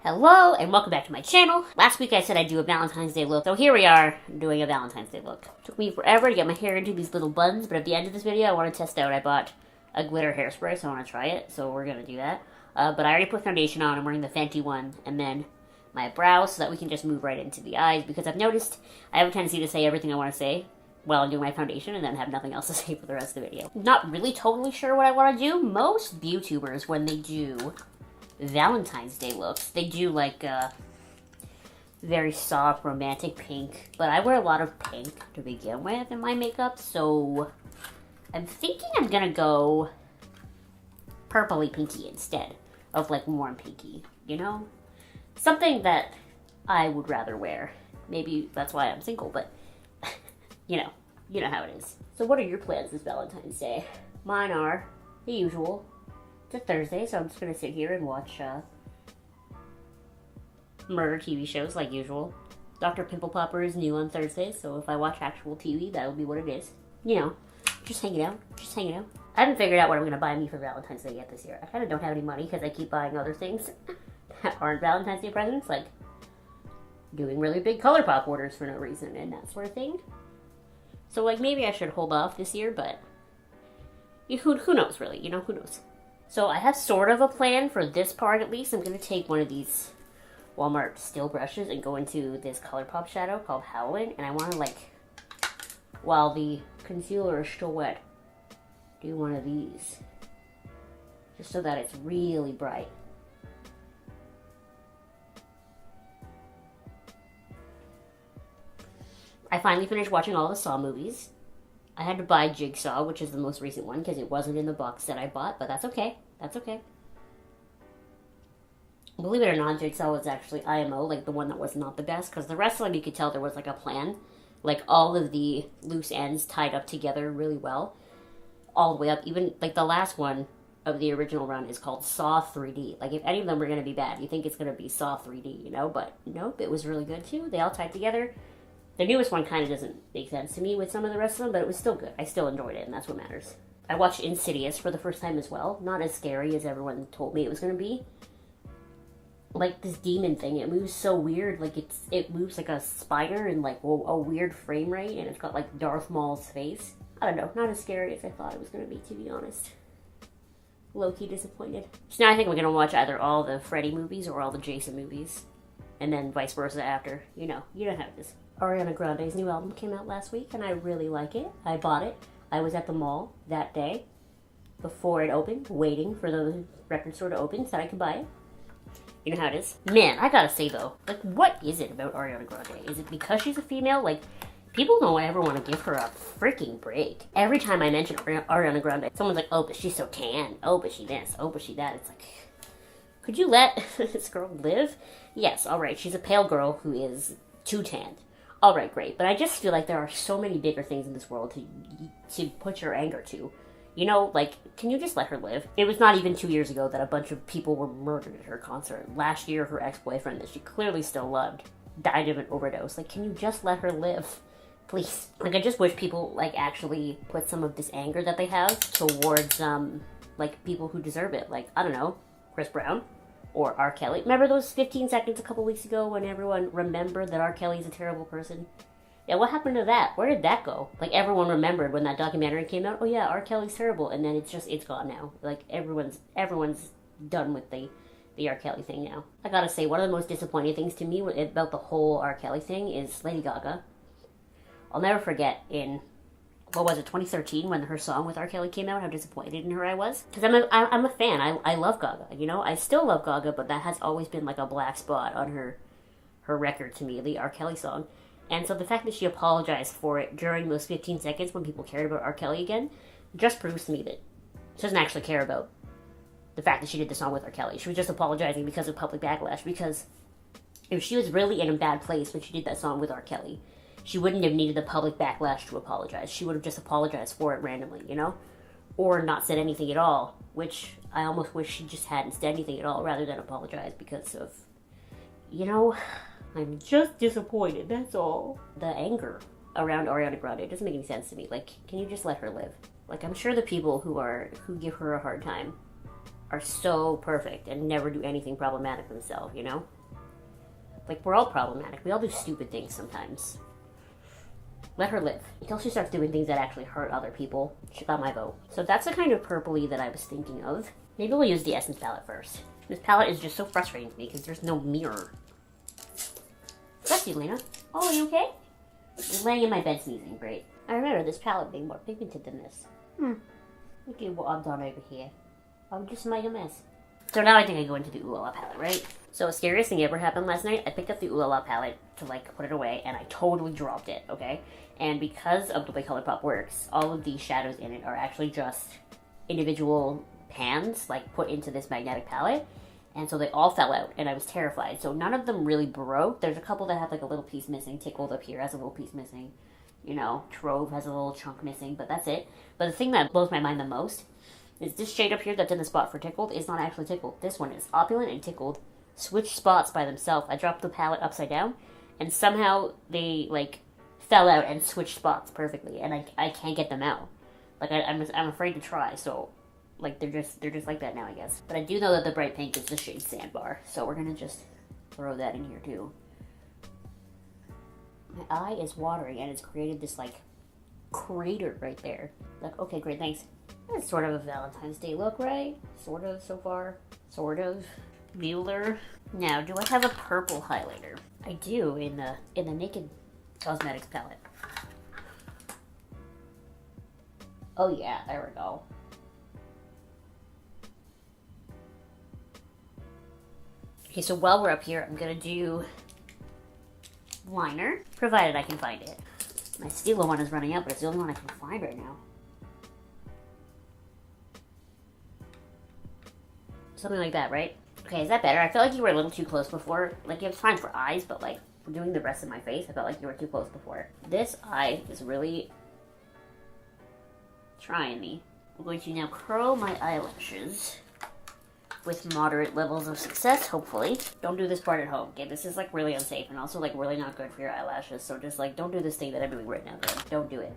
Hello and welcome back to my channel. Last week I said I'd do a Valentine's Day look, so here we are doing a Valentine's Day look. Took me forever to get my hair into these little buns, but at the end of this video I want to test out. I bought a glitter hairspray, so I want to try it, so we're going to do that. But I already put foundation on. I'm wearing the Fenty one, and then my brow so that we can just move right into the eyes, because I've noticed I have a tendency to say everything I want to say while I'm doing my foundation and then have nothing else to say for the rest of the video. Not really totally sure what I want to do. Most YouTubers, when they do Valentine's Day looks, they do like a very soft romantic pink, but I wear a lot of pink to begin with in my makeup, so I'm thinking I'm gonna go purpley pinky instead of like warm pinky, you know? Something that I would rather wear. Maybe that's why I'm single, but you know how it is. So what are your plans this Valentine's Day? Mine are the usual. It's a Thursday, so I'm just gonna sit here and watch murder TV shows like usual. Dr. Pimple Popper is new on Thursdays, so if I watch actual TV, that'll be what it is. You know, just hanging out. I haven't figured out what I'm gonna buy me for Valentine's Day yet this year. I kind of don't have any money because I keep buying other things that aren't Valentine's Day presents, like doing really big Colourpop orders for no reason and that sort of thing. So like maybe I should hold off this year, but who knows really, who knows. So I have sort of a plan for this part at least. I'm going to take one of these Walmart still brushes and go into this Colourpop shadow called Howlin, and I want to, like, while the concealer is still wet, do one of these. Just so that it's really bright. I finally finished watching all the Saw movies. I had to buy Jigsaw, which is the most recent one, because it wasn't in the box that I bought, but that's okay. That's okay. Believe it or not, Jigsaw was actually IMO, like the one that was not the best, because the rest of them you could tell there was like a plan. Like all of the loose ends tied up together really well. All the way up. Even like the last one of the original run is called Saw 3D. Like if any of them were going to be bad, you think it's going to be Saw 3D, But nope, it was really good too. They all tied together. The newest one kind of doesn't make sense to me with some of the rest of them, but it was still good. I still enjoyed it, and that's what matters. I watched Insidious for the first time as well. Not as scary as everyone told me it was going to be. Like this demon thing, it moves so weird. Like it moves like a spider in like a weird frame rate, and it's got like Darth Maul's face. I don't know, not as scary as I thought it was going to be, to be honest. Low-key disappointed. So now I think we're going to watch either all the Freddy movies or all the Jason movies. And then vice versa after. You know how it is. Ariana Grande's new album came out last week, and I really like it. I bought it. I was at the mall that day before it opened, waiting for the record store to open so that I could buy it. You know how it is. Man, I gotta say though, like, what is it about Ariana Grande? Is it because she's a female? Like, people don't ever want to give her a freaking break. Every time I mention Ariana Grande, someone's like, oh, but she's so tan. Oh, but she this. Oh, but she that. It's like, could you let this girl live? Yes, alright, she's a pale girl who is too tanned. Alright, great, but I just feel like there are so many bigger things in this world to put your anger to. Like, can you just let her live? It was not even 2 years ago that a bunch of people were murdered at her concert. Last year, her ex-boyfriend that she clearly still loved died of an overdose. Like, can you just let her live? Please. Like, I just wish people, like, actually put some of this anger that they have towards, like, people who deserve it. Like, I don't know, Chris Brown. Or R. Kelly. Remember those 15 seconds a couple weeks ago when everyone remembered that R. Kelly's a terrible person? Yeah, what happened to that? Where did that go? Like, everyone remembered when that documentary came out, oh yeah, R. Kelly's terrible, and then it's gone now. Like, everyone's done with the R. Kelly thing now. I gotta say, one of the most disappointing things to me about the whole R. Kelly thing is Lady Gaga. I'll never forget in, 2013 when her song with R. Kelly came out, how disappointed in her I was. Because I'm a fan. I love Gaga, I still love Gaga, but that has always been like a black spot on her record to me, the R. Kelly song. And so the fact that she apologized for it during those 15 seconds when people cared about R. Kelly again, just proves to me that she doesn't actually care about the fact that she did the song with R. Kelly. She was just apologizing because of public backlash, because if she was really in a bad place when she did that song with R. Kelly, she wouldn't have needed the public backlash to apologize. She would have just apologized for it randomly, Or not said anything at all, which I almost wish she just hadn't said anything at all rather than apologize because of, I'm just disappointed, that's all. The anger around Ariana Grande doesn't make any sense to me. Like, can you just let her live? Like, I'm sure the people who give her a hard time are so perfect and never do anything problematic themselves, you know? Like, we're all problematic. We all do stupid things sometimes. Let her live. Until she starts doing things that actually hurt other people, she got my vote. So that's the kind of purpley that I was thinking of. Maybe we'll use the Essence palette first. This palette is just so frustrating to me because there's no mirror. Bless you, Lena. Oh, are you okay? I'm laying in my bed sneezing. Great. I remember this palette being more pigmented than this. Look at what I've done over here. I've just made a mess. So now I think I go into the Ooh La La palette, right? So a scariest thing ever happened last night. I picked up the Ooh La La palette to like put it away and I totally dropped it, okay? And because of the way Colourpop works, all of these shadows in it are actually just individual pans like put into this magnetic palette. And so they all fell out and I was terrified. So none of them really broke. There's a couple that have like a little piece missing. Tickled up here has a little piece missing. You know, Trove has a little chunk missing, but that's it. But the thing that blows my mind the most is this shade up here that's in the spot for Tickled is not actually Tickled. This one is Opulent and Tickled. Switched spots by themselves. I dropped the palette upside down and somehow they like fell out and switched spots perfectly and I can't get them out. Like I'm afraid to try, so like they're just like that now, I guess. But I do know that the bright pink is the shade Sandbar, so we're gonna just throw that in here too. My eye is watering and it's created this like crater right there. Like, okay, great, thanks. That's sort of a Valentine's Day look, right? Sort of so far. Sort of. Bueller. Now, do I have a purple highlighter? I do in the Naked Cosmetics palette. Oh yeah, there we go. Okay, so while we're up here, I'm gonna do liner, provided I can find it. My Stila one is running out, but it's the only one I can find right now. Something like that, right? Okay, is that better? I felt like you were a little too close before. Like, it was fine for eyes, but like, for doing the rest of my face, I felt like you were too close before. This eye is really trying me. I'm going to now curl my eyelashes with moderate levels of success, hopefully. Don't do this part at home, okay? This is like really unsafe and also like really not good for your eyelashes. So just like, don't do this thing that I'm doing right now, girl. Don't do it.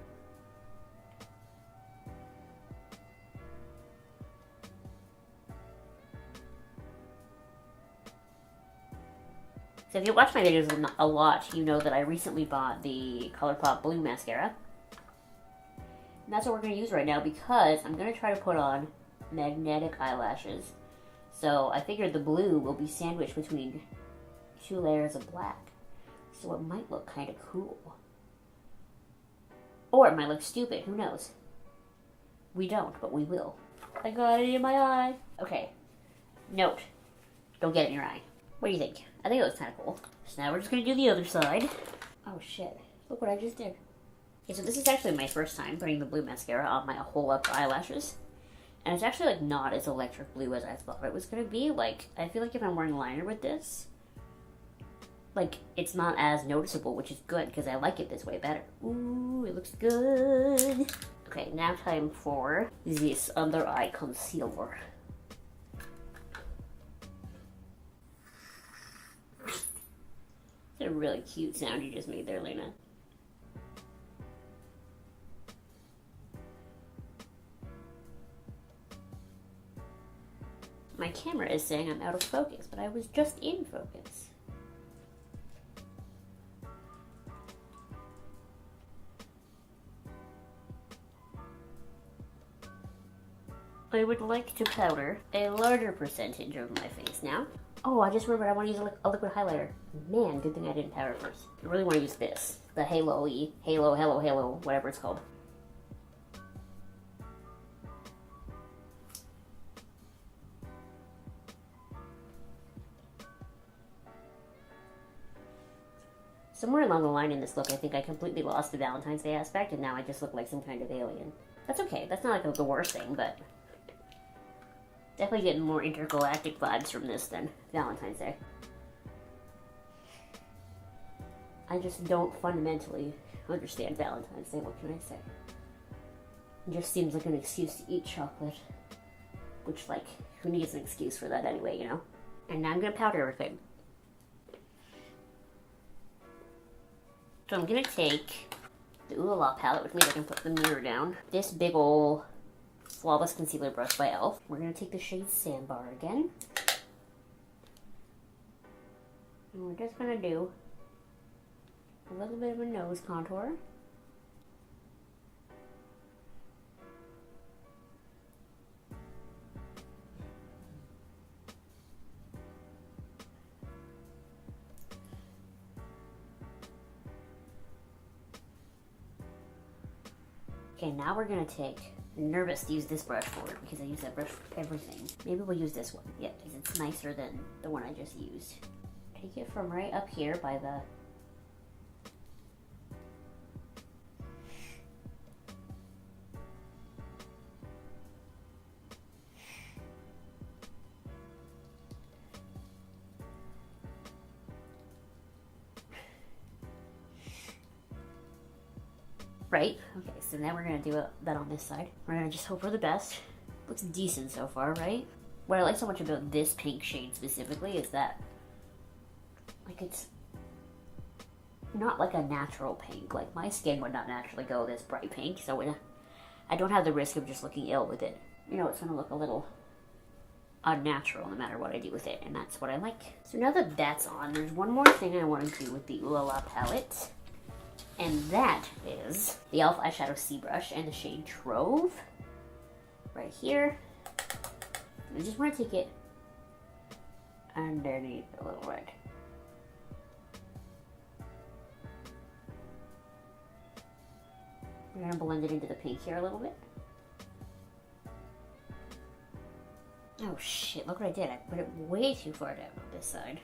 So if you watch my videos a lot, you know that I recently bought the Colourpop Blue Mascara. And that's what we're going to use right now because I'm going to try to put on magnetic eyelashes. So I figured the blue will be sandwiched between 2 layers of black. So it might look kind of cool. Or it might look stupid, who knows? We don't, but we will. I got it in my eye. Okay, note, don't get it in your eye. What do you think? I think it looks kind of cool. So now we're just going to do the other side. Oh shit, look what I just did. Okay, so this is actually my first time putting the blue mascara on my whole upper eyelashes. And it's actually like not as electric blue as I thought it was going to be. Like, I feel like if I'm wearing liner with this, like, it's not as noticeable, which is good because I like it this way better. Ooh, it looks good. Okay, now time for this under eye concealer. It's a really cute sound you just made there, Lena. My camera is saying I'm out of focus, but I was just in focus. I would like to powder a larger percentage of my face now. Oh, I just remembered I want to use a liquid highlighter. Man, good thing I didn't powder first. I really want to use this. The Halo-y, Halo, whatever it's called. Somewhere along the line in this look, I think I completely lost the Valentine's Day aspect, and now I just look like some kind of alien. That's okay. That's not like the worst thing, but definitely getting more intergalactic vibes from this than Valentine's Day. I just don't fundamentally understand Valentine's Day. What can I say? It just seems like an excuse to eat chocolate. Which, like, who needs an excuse for that anyway, you know? And now I'm gonna powder everything. So I'm gonna take the Ooh La La palette with me. I can put the mirror down. This big ol' Flawless Concealer Brush by e.l.f. We're going to take the shade Sandbar again. And we're just going to do a little bit of a nose contour. Okay, now we're gonna take, I'm nervous to use this brush for it because I use that brush for everything. Maybe we'll use this one, yeah, because it's nicer than the one I just used. Take it from right up here by the, right? Okay, so now we're gonna do that on this side. We're gonna just hope for the best. Looks decent so far, right? What I like so much about this pink shade specifically is that, like, it's not like a natural pink. Like, my skin would not naturally go this bright pink, so I don't have the risk of just looking ill with it. You know, it's gonna look a little unnatural no matter what I do with it, and that's what I like. So now that that's on, there's one more thing I want to do with the Ooh La La palette. And that is the e.l.f. Eyeshadow C Brush and the shade Trove. Right here. I just want to take it underneath a little red. We're going to blend it into the pink here a little bit. Oh shit, look what I did. I put it way too far down on this side.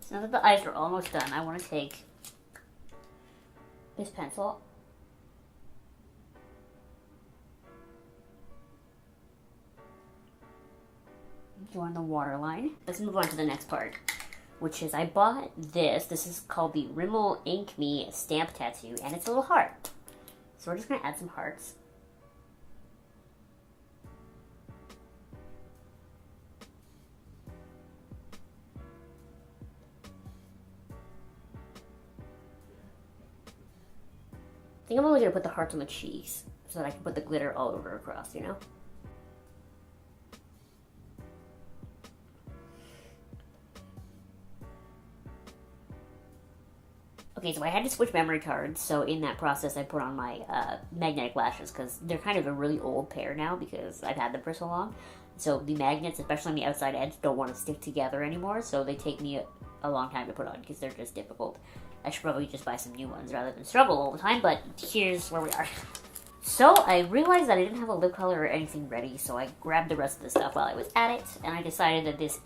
Now that the eyes are almost done, I want to take this pencil and join the waterline. Let's move on to the next part, which is I bought this. This is called the Rimmel Ink Me Stamp Tattoo, and it's a little heart. So we're just going to add some hearts. I think I'm only going to put the hearts on the cheeks so that I can put the glitter all over across, you know? Okay, so I had to switch memory cards, so in that process I put on my magnetic lashes because they're kind of a really old pair now because I've had them for so long. So the magnets, especially on the outside edge, don't want to stick together anymore, so they take me a long time to put on because they're just difficult. I should probably just buy some new ones rather than struggle all the time, but here's where we are. So I realized that I didn't have a lip color or anything ready, so I grabbed the rest of the stuff while I was at it, and I decided that this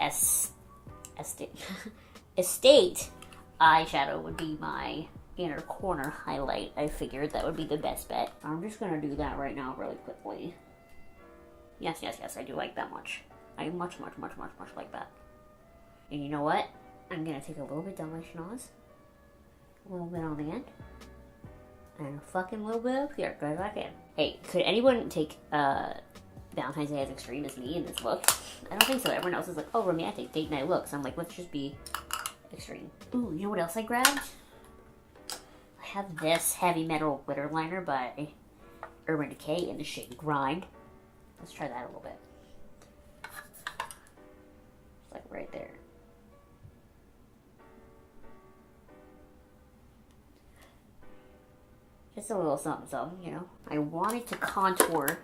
Estate eyeshadow would be my inner corner highlight. I figured that would be the best bet. I'm just going to do that right now really quickly. Yes, yes, yes, I do like that much. I much like that. And you know what? I'm going to take a little bit down my schnoz. A little bit on the end. And a fucking little bit up here. Go back in. Hey, could anyone take Valentine's Day as extreme as me in this look? I don't think so. Everyone else is like, oh, romantic date night looks. I'm like, let's just be extreme. Ooh, you know what else I grabbed? I have this Heavy Metal Glitter Liner by Urban Decay in the shade Grind. Let's try that a little bit. It's like right there. Just a little something, something, you know. I wanted to contour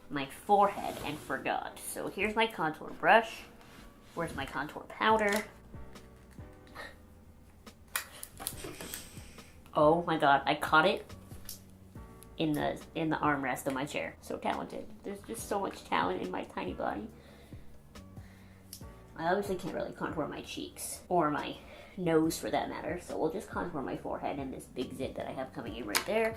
my forehead and forgot. So here's my contour brush. Where's my contour powder? Oh my god, I caught it in the armrest of my chair. So talented. There's just so much talent in my tiny body. I obviously can't really contour my cheeks or my nose for that matter, so we'll just contour my forehead and this big zit that I have coming in right there.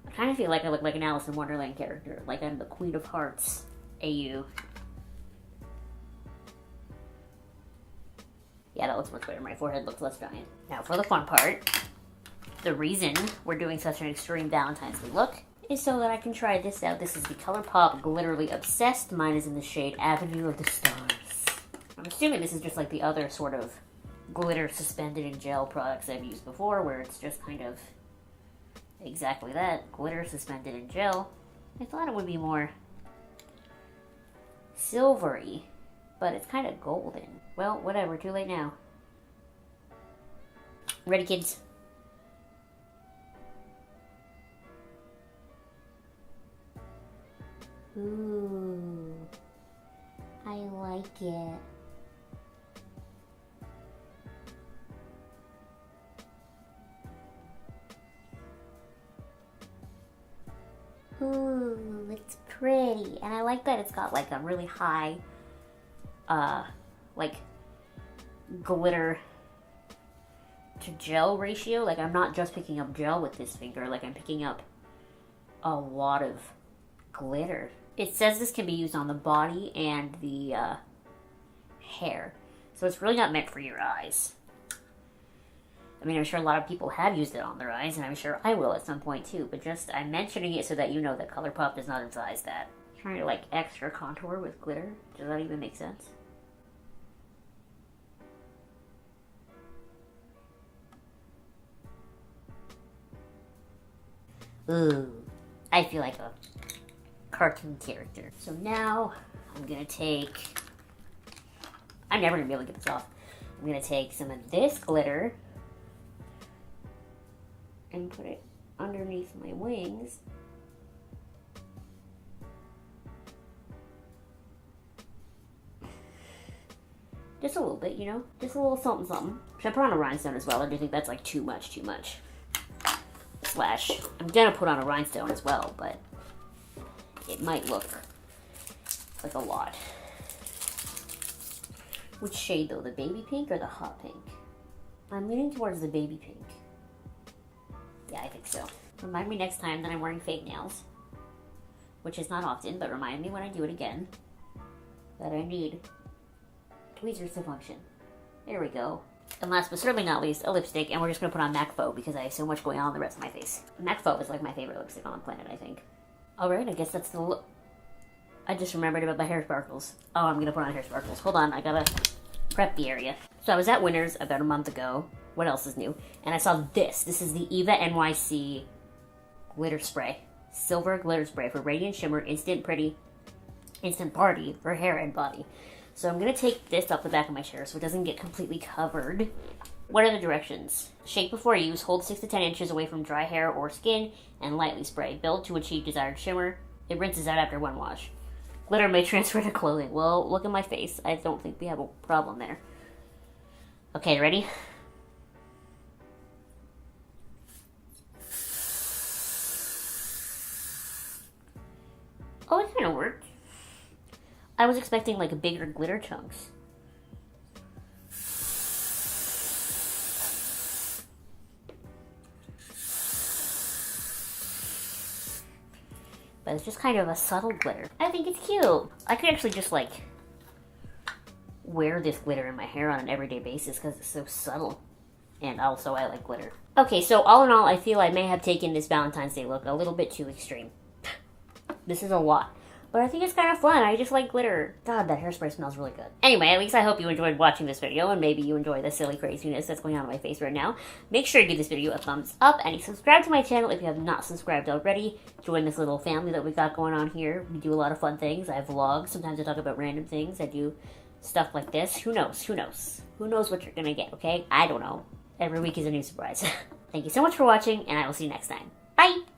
I kind of feel like I look like an Alice in Wonderland character, like I'm the Queen of Hearts. AU. Yeah, that looks much better. My forehead looks less giant. Now for the fun part. The reason we're doing such an extreme Valentine's Day look is so that I can try this out. This is the Colourpop Glitterally Obsessed. Mine is in the shade Avenue of the Stars. I'm assuming this is just like the other sort of glitter suspended in gel products I've used before, where it's just kind of Exactly that. Glitter suspended in gel. I thought it would be more silvery, but it's kind of golden. Well, whatever. Too late now. Ready, kids? Ooh, I like it. Ooh, it's pretty. And I like that it's got like a really high, like glitter to gel ratio. Like I'm not just picking up gel with this finger, like I'm picking up a lot of glitter. It says this can be used on the body and the hair. So it's really not meant for your eyes. I mean, I'm sure a lot of people have used it on their eyes, and I'm sure I will at some point too, but just, I'm mentioning it so that you know that Colourpop does not advise that. Trying to, like, extra contour with glitter? Does that even make sense? Ooh, I feel like a cartoon character. So now, I'm gonna take... I'm never gonna be able to get this off. I'm gonna take some of this glitter and put it underneath my wings. Just a little bit, you know? Just a little something something. Should I put on a rhinestone as well, or do you think that's like too much? Slash, I'm gonna put on a rhinestone as well, but it might look like a lot. Which shade though, the baby pink or the hot pink? I'm leaning towards the baby pink. Yeah, I think so. Remind me next time that I'm wearing fake nails, which is not often, but remind me when I do it again that I need tweezers to function. There we go. And last but certainly not least, a lipstick, and we're just going to put on MAC Faux because I have so much going on the rest of my face. MAC Faux is like my favorite lipstick on the planet, I think. Alright, I guess that's the look. I just remembered about my hair sparkles. Oh, I'm going to put on hair sparkles. Hold on, I gotta prep the area. So I was at Winners about a month ago. What else is new? And I saw this. This is the Eva NYC glitter spray. Silver glitter spray for radiant shimmer, instant pretty, instant party for hair and body. So I'm going to take this off the back of my chair so it doesn't get completely covered. What are the directions? Shake before use, hold 6 to 10 inches away from dry hair or skin, and lightly spray. Build to achieve desired shimmer. It rinses out after one wash. Glitter may transfer to clothing. Well, look at my face. I don't think we have a problem there. Okay, ready? Oh, it kind of worked. I was expecting like bigger glitter chunks. But it's just kind of a subtle glitter. I think it's cute. I could actually just like wear this glitter in my hair on an everyday basis because it's so subtle. And also I like glitter. Okay, so all in all, I feel I may have taken this Valentine's Day look a little bit too extreme. This is a lot. But I think it's kind of fun. I just like glitter. God, that hairspray smells really good. Anyway, at least I hope you enjoyed watching this video, and maybe you enjoy the silly craziness that's going on my face right now. Make sure to give this video a thumbs up, and subscribe to my channel if you have not subscribed already. Join this little family that we got going on here. We do a lot of fun things. I have vlogs. Sometimes I talk about random things. I do stuff like this. Who knows? Who knows? Who knows what you're gonna get, okay? I don't know. Every week is a new surprise. Thank you so much for watching, and I will see you next time. Bye!